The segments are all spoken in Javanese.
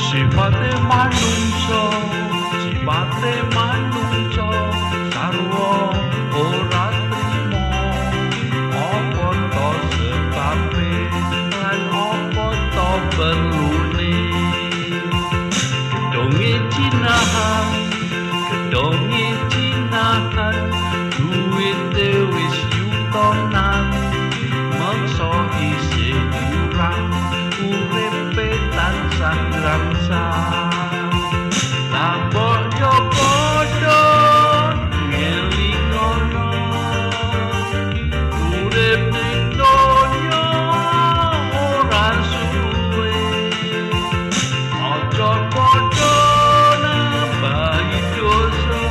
Sifate manungsa, sifate manungsa, sarwa ora trima. Apa to sebabe lan apa to perlune? Gedonge jinahan, duwite wis yutonan, mangsa isih kurang, uripe tansah grangsang. Tambok yo padha ngelingono, urip ning donya ora suwe. Aja padha nambahi dosa,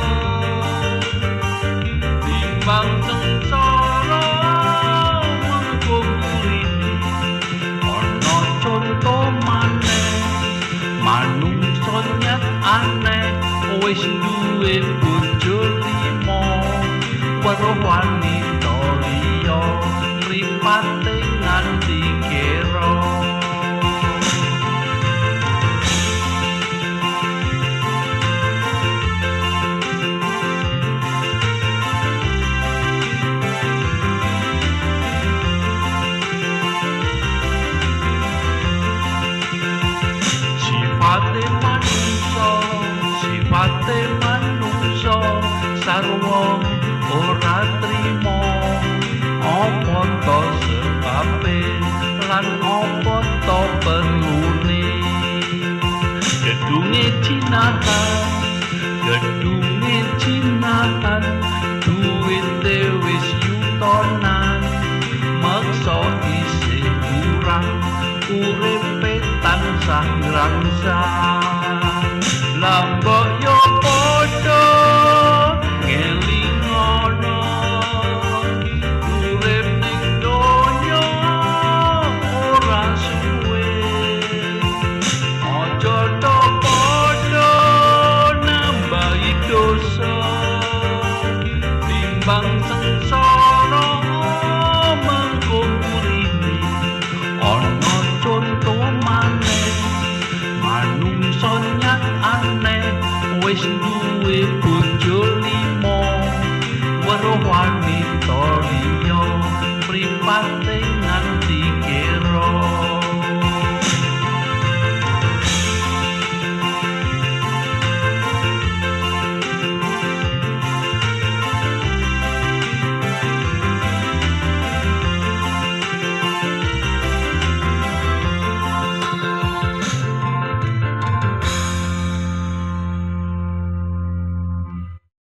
timbang sengsara mengko kurine. Ana conto maneh, manungsa nyat aneh, wis duwe bojo 5, weruh wanita liya, mripate nganti kira. Sifate manungsa, sarwa ora trima. Apa to sebabe lan apa to perlune? Gedunge jinahan, duwite wis yutonan, maksa isih kurang, uripe tansah grangsang. Lambok yo padha ngelingono, urip ning donya ora suwe. Aja to padha nambahi dosa, timbang sengsara mengko kurine. Ana conto maneh, manungsa nyat aneh, wis duwe bojo 5, weruh